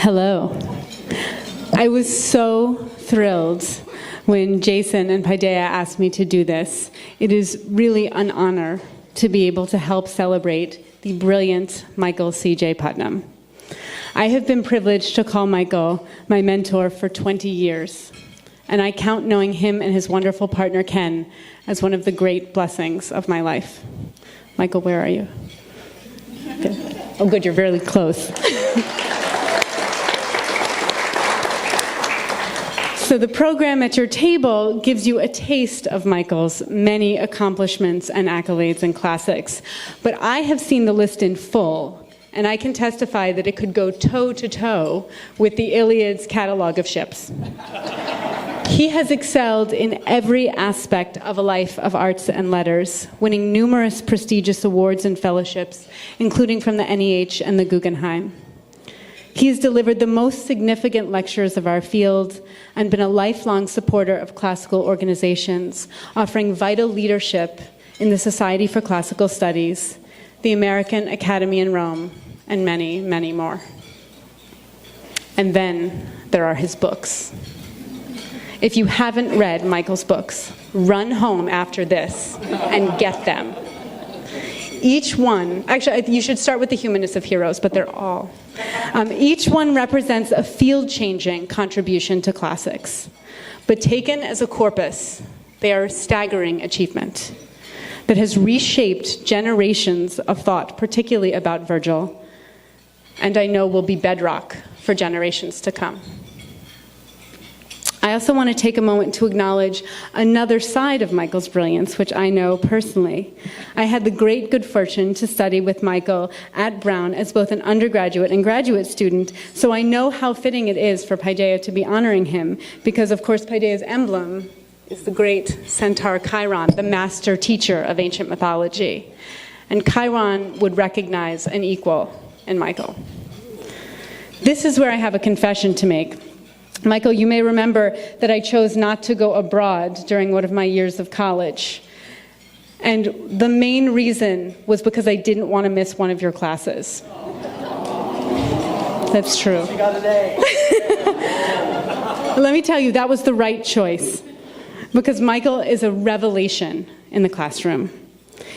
Hello. I was so thrilled when Jason and Paideia asked me to do this. It is really an honor to be able to help celebrate the brilliant Michael C.J. Putnam. I have been privileged to call Michael my mentor for 20 years, and I count knowing him and his wonderful partner Ken as one of the great blessings of my life. Michael, where are you? Good. Oh, good, you're very close. So the program at your table gives you a taste of Michael's many accomplishments and accolades and classics. But I have seen the list in full, and I can testify that it could go toe-to-toe with the Iliad's catalog of ships. He has excelled in every aspect of a life of arts and letters, winning numerous prestigious awards and fellowships, including from the NEH and the Guggenheim. He has delivered the most significant lectures of our field and been a lifelong supporter of classical organizations, offering vital leadership in the Society for Classical Studies, the American Academy in Rome, and many, many more. And then there are his books. If you haven't read Michael's books, run home after this and get them. Each one, actually, you should start with The Humanness of Heroes, but they're all. Each one represents a field-changing contribution to classics. But taken as a corpus, they are a staggering achievement that has reshaped generations of thought, particularly about Virgil, and I know will be bedrock for generations to come. I also want to take a moment to acknowledge another side of Michael's brilliance, which I know personally. I had the great good fortune to study with Michael at Brown as both an undergraduate and graduate student, so I know how fitting it is for Paideia to be honoring him, because of course Paideia's emblem is the great centaur Chiron, the master teacher of ancient mythology. And Chiron would recognize an equal in Michael. This is where I have a confession to make. Michael, you may remember that I chose not to go abroad during one of my years of college. And the main reason was because I didn't want to miss one of your classes. That's true. She got an A. Let me tell you, that was the right choice. Because Michael is a revelation in the classroom.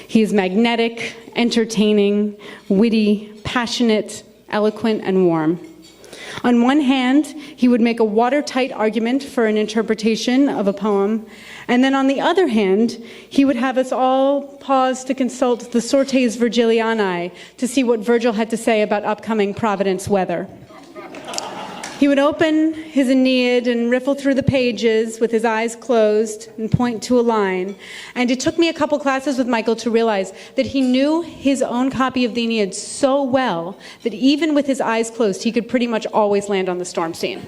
He is magnetic, entertaining, witty, passionate, eloquent, and warm. On one hand, he would make a watertight argument for an interpretation of a poem, and then on the other hand, he would have us all pause to consult the Sortes Virgilianae to see what Virgil had to say about upcoming Providence weather. He would open his Aeneid and riffle through the pages with his eyes closed and point to a line. And it took me a couple classes with Michael to realize that he knew his own copy of the Aeneid so well that even with his eyes closed, he could pretty much always land on the storm scene.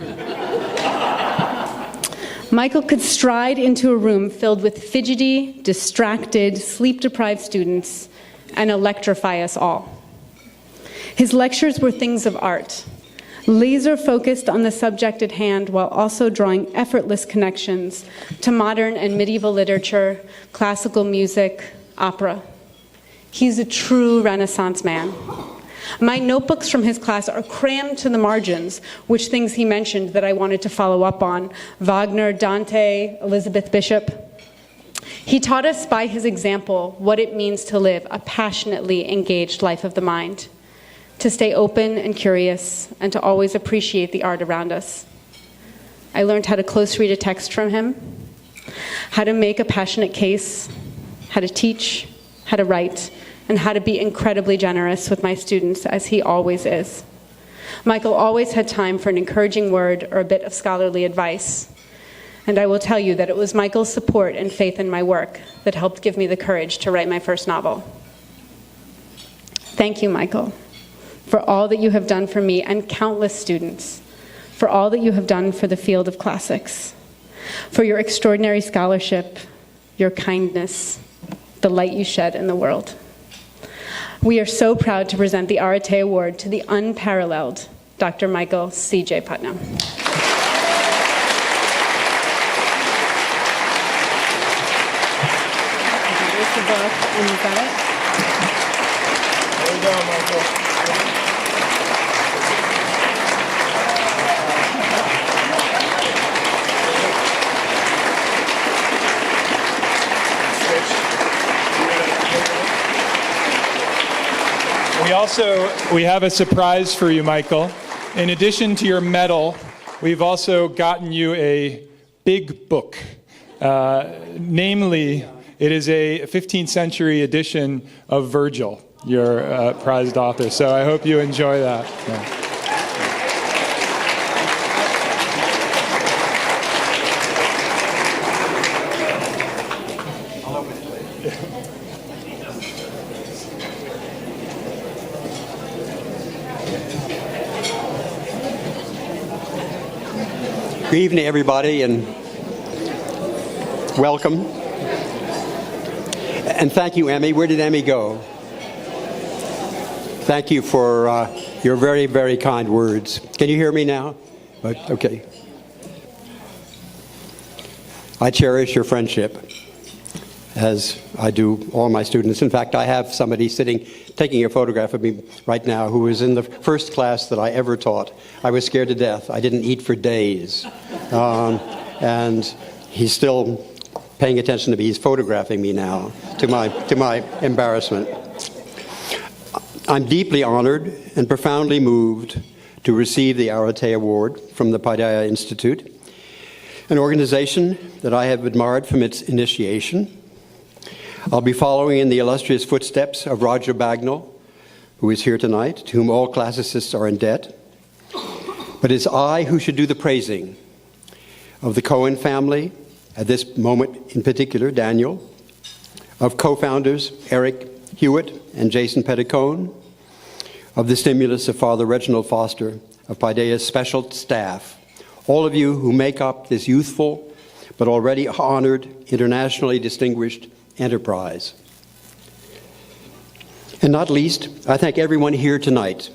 Michael could stride into a room filled with fidgety, distracted, sleep-deprived students and electrify us all. His lectures were things of art, laser-focused on the subject at hand while also drawing effortless connections to modern and medieval literature, classical music, opera. He's a true Renaissance man. My notebooks from his class are crammed to the margins, which things he mentioned that I wanted to follow up on: Wagner, Dante, Elizabeth Bishop. He taught us by his example what it means to live a passionately engaged life of the mind, to stay open and curious, and to always appreciate the art around us. I learned how to close read a text from him, how to make a passionate case, how to teach, how to write, and how to be incredibly generous with my students, as he always is. Michael always had time for an encouraging word or a bit of scholarly advice. And I will tell you that it was Michael's support and faith in my work that helped give me the courage to write my first novel. Thank you, Michael, for all that you have done for me and countless students, for all that you have done for the field of classics, for your extraordinary scholarship, your kindness, the light you shed in the world. We are so proud to present the Arete Award to the unparalleled Dr. Michael C.J. Putnam. Here's the book, and you got it? There you go, Michael. We have a surprise for you, Michael. In addition to your medal, we've also gotten you a big book. Namely, it is a 15th century edition of Virgil, your prized author. So I hope you enjoy that. Yeah. Good evening, everybody, and welcome. And thank you, Emmy. Where did Emmy go? Thank you for your very, very kind words. Can you hear me now? Okay. I cherish your friendship, as I do all my students. In fact, I have somebody taking a photograph of me right now who was in the first class that I ever taught. I was scared to death. I didn't eat for days. And he's still paying attention to me. He's photographing me now, to my embarrassment. I'm deeply honored and profoundly moved to receive the Arete Award from the Paideia Institute, an organization that I have admired from its initiation. I'll be following in the illustrious footsteps of Roger Bagnall, who is here tonight, to whom all classicists are in debt. But it's I who should do the praising of the Cohen family, at this moment in particular, Daniel, of co-founders Eric Hewitt and Jason Petticone, of the stimulus of Father Reginald Foster, of Paideia's special staff, all of you who make up this youthful but already honored, internationally distinguished enterprise. And not least, I thank everyone here tonight,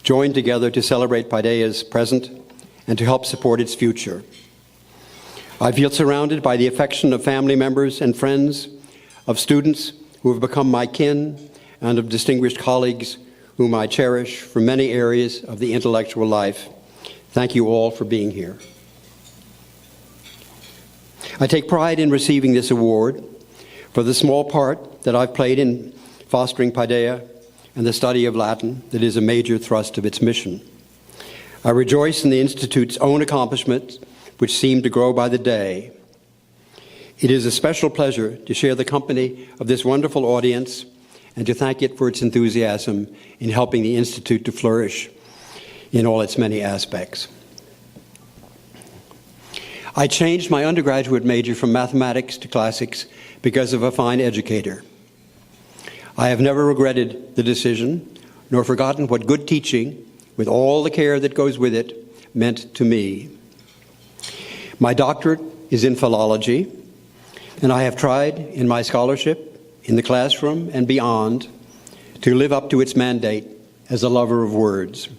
joined together to celebrate Paideia's present and to help support its future. I feel surrounded by the affection of family members and friends, of students who have become my kin, and of distinguished colleagues whom I cherish from many areas of the intellectual life. Thank you all for being here. I take pride in receiving this award for the small part that I've played in fostering Paideia and the study of Latin that is a major thrust of its mission. I rejoice in the Institute's own accomplishments, which seem to grow by the day. It is a special pleasure to share the company of this wonderful audience and to thank it for its enthusiasm in helping the Institute to flourish in all its many aspects. I changed my undergraduate major from mathematics to classics because of a fine educator. I have never regretted the decision, nor forgotten what good teaching, with all the care that goes with it, meant to me. My doctorate is in philology, and I have tried in my scholarship, in the classroom and beyond, to live up to its mandate as a lover of words.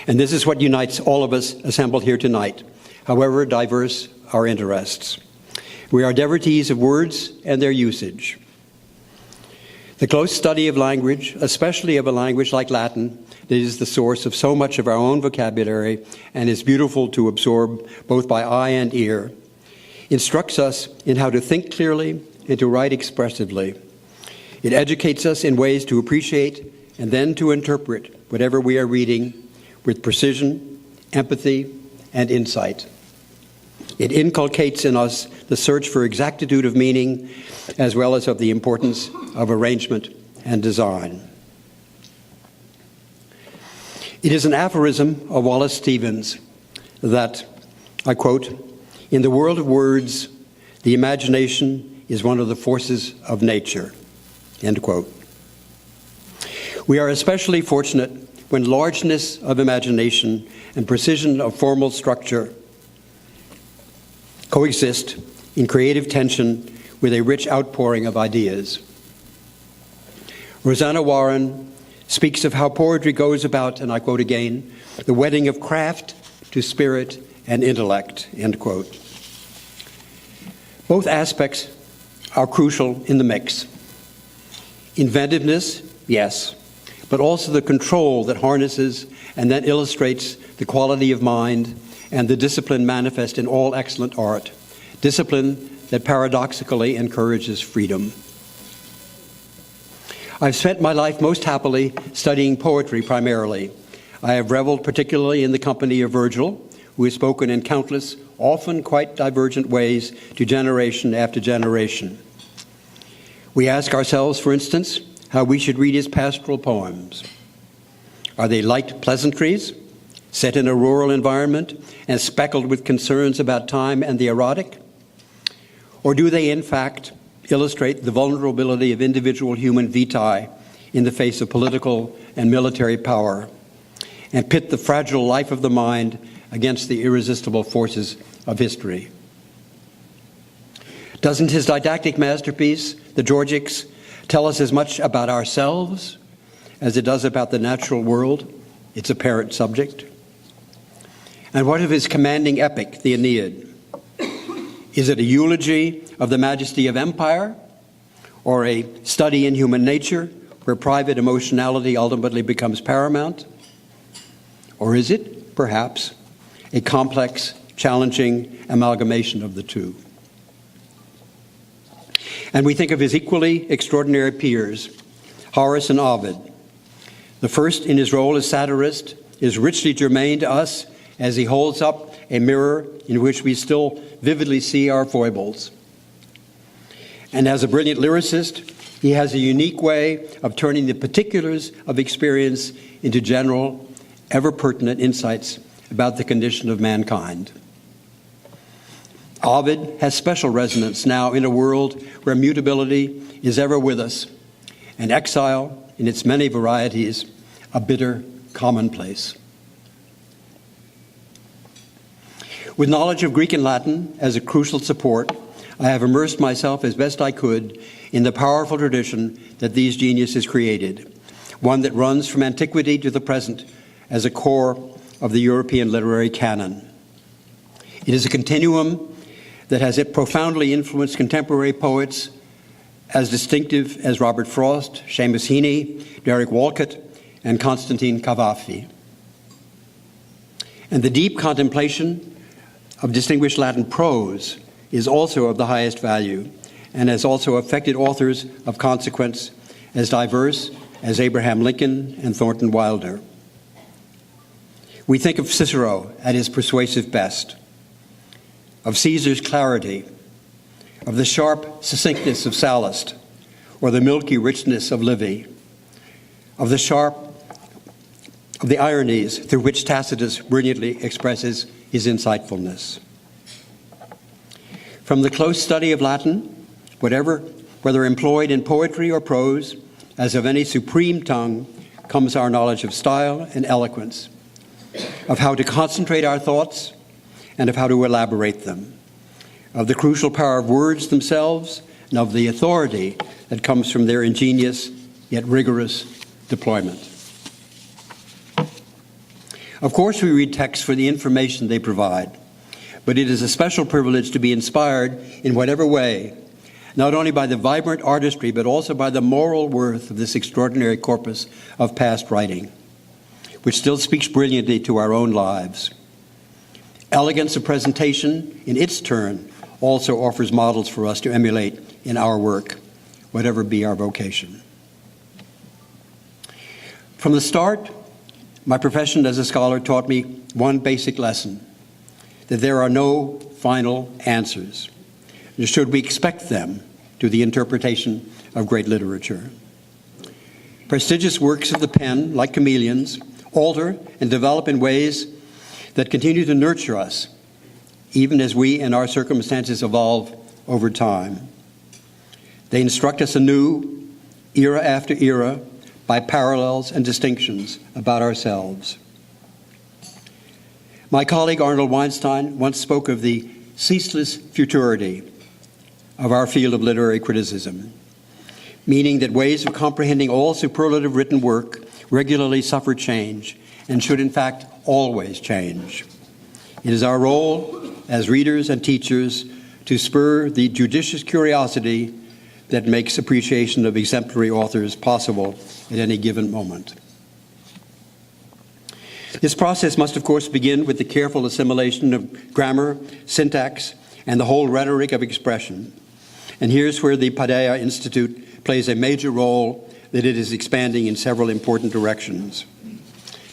And this is what unites all of us assembled here tonight, however diverse our interests. We are devotees of words and their usage. The close study of language, especially of a language like Latin, that is the source of so much of our own vocabulary and is beautiful to absorb both by eye and ear, instructs us in how to think clearly and to write expressively. It educates us in ways to appreciate and then to interpret whatever we are reading with precision, empathy, and insight. It inculcates in us the search for exactitude of meaning, as well as of the importance of arrangement and design. It is an aphorism of Wallace Stevens that, I quote, "In the world of words, the imagination is one of the forces of nature," end quote. We are especially fortunate when largeness of imagination and precision of formal structure coexist in creative tension with a rich outpouring of ideas. Rosanna Warren speaks of how poetry goes about, and I quote again, "the wedding of craft to spirit and intellect," end quote. Both aspects are crucial in the mix. Inventiveness, yes, but also the control that harnesses and then illustrates the quality of mind and the discipline manifest in all excellent art, discipline that paradoxically encourages freedom. I've spent my life most happily studying poetry primarily. I have reveled particularly in the company of Virgil, who has spoken in countless, often quite divergent ways to generation after generation. We ask ourselves, for instance, how we should read his pastoral poems. Are they light pleasantries, set in a rural environment and speckled with concerns about time and the erotic? Or do they, in fact, illustrate the vulnerability of individual human vitae in the face of political and military power, and pit the fragile life of the mind against the irresistible forces of history? Doesn't his didactic masterpiece, the Georgics, tell us as much about ourselves as it does about the natural world, its apparent subject? And what of his commanding epic, the Aeneid? Is it a eulogy of the majesty of empire, or a study in human nature where private emotionality ultimately becomes paramount? Or is it, perhaps, a complex, challenging amalgamation of the two? And we think of his equally extraordinary peers, Horace and Ovid. The first, in his role as satirist, is richly germane to us as he holds up a mirror in which we still vividly see our foibles. And as a brilliant lyricist, he has a unique way of turning the particulars of experience into general, ever-pertinent insights about the condition of mankind. Ovid has special resonance now in a world where mutability is ever with us, and exile, in its many varieties, a bitter commonplace. With knowledge of Greek and Latin as a crucial support, I have immersed myself as best I could in the powerful tradition that these geniuses created, one that runs from antiquity to the present as a core of the European literary canon. It is a continuum that has profoundly influenced contemporary poets as distinctive as Robert Frost, Seamus Heaney, Derek Walcott, and Constantine Cavafy. And the deep contemplation of distinguished Latin prose is also of the highest value and has also affected authors of consequence as diverse as Abraham Lincoln and Thornton Wilder. We think of Cicero at his persuasive best, of Caesar's clarity, of the sharp succinctness of Sallust, or the milky richness of Livy, of the ironies through which Tacitus brilliantly expresses his insightfulness. From the close study of Latin, whether employed in poetry or prose, as of any supreme tongue, comes our knowledge of style and eloquence, of how to concentrate our thoughts and of how to elaborate them, of the crucial power of words themselves and of the authority that comes from their ingenious yet rigorous deployment. Of course, we read texts for the information they provide, but it is a special privilege to be inspired in whatever way, not only by the vibrant artistry, but also by the moral worth of this extraordinary corpus of past writing, which still speaks brilliantly to our own lives. Elegance of presentation, in its turn, also offers models for us to emulate in our work, whatever be our vocation. From the start, my profession as a scholar taught me one basic lesson, that there are no final answers, nor should we expect them to the interpretation of great literature. Prestigious works of the pen, like chameleons, alter and develop in ways that continue to nurture us, even as we and our circumstances evolve over time. They instruct us anew, era after era, by parallels and distinctions about ourselves. My colleague Arnold Weinstein once spoke of the ceaseless futurity of our field of literary criticism, meaning that ways of comprehending all superlative written work regularly suffer change and should in fact always change. It is our role as readers and teachers to spur the judicious curiosity that makes appreciation of exemplary authors possible at any given moment. This process must, of course, begin with the careful assimilation of grammar, syntax, and the whole rhetoric of expression. And here's where the Paideia Institute plays a major role, that it is expanding in several important directions.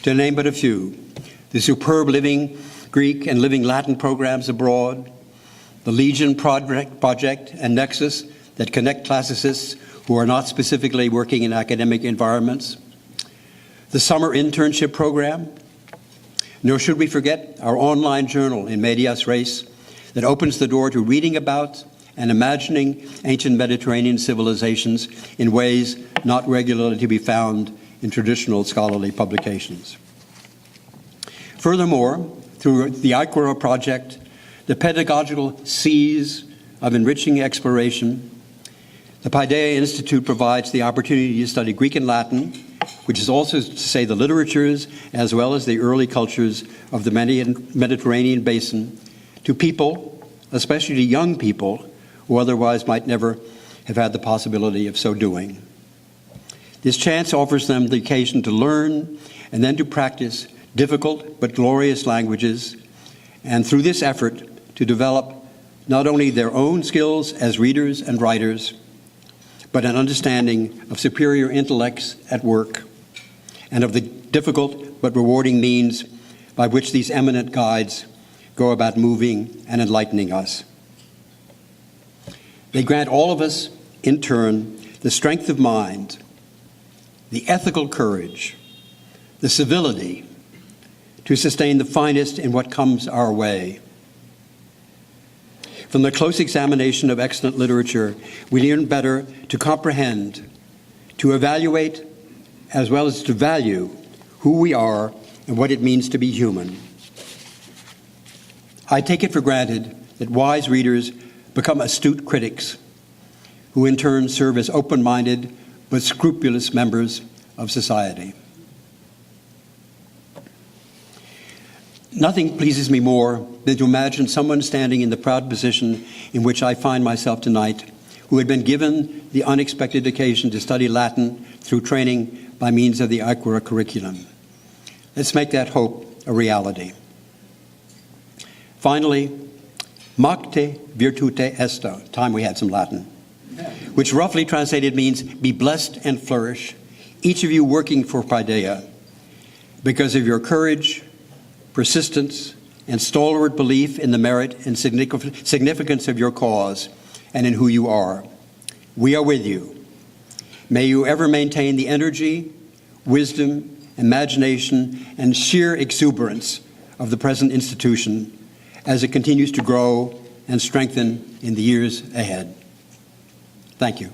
To name but a few, the superb Living Greek and Living Latin programs abroad, the Legion Project and Nexus that connect classicists who are not specifically working in academic environments, the summer internship program, nor should we forget our online journal in Medias Res that opens the door to reading about and imagining ancient Mediterranean civilizations in ways not regularly to be found in traditional scholarly publications. Furthermore, through the Iquara project, the pedagogical seas of enriching exploration, the Paideia Institute provides the opportunity to study Greek and Latin, which is also to say the literatures as well as the early cultures of the Mediterranean basin, to people, especially to young people, who otherwise might never have had the possibility of so doing. This chance offers them the occasion to learn and then to practice difficult but glorious languages, and through this effort to develop not only their own skills as readers and writers, but an understanding of superior intellects at work and of the difficult but rewarding means by which these eminent guides go about moving and enlightening us. They grant all of us, in turn, the strength of mind, the ethical courage, the civility to sustain the finest in what comes our way. From the close examination of excellent literature, we learn better to comprehend, to evaluate, as well as to value who we are and what it means to be human. I take it for granted that wise readers become astute critics, who in turn serve as open-minded but scrupulous members of society. Nothing pleases me more than to imagine someone standing in the proud position in which I find myself tonight, who had been given the unexpected occasion to study Latin through training by means of the Iquara curriculum. Let's make that hope a reality. Finally, Macte virtute esto, time we had some Latin, which roughly translated means be blessed and flourish, each of you working for Paideia, because of your courage, persistence, and stalwart belief in the merit and significance of your cause and in who you are. We are with you. May you ever maintain the energy, wisdom, imagination, and sheer exuberance of the present institution as it continues to grow and strengthen in the years ahead. Thank you.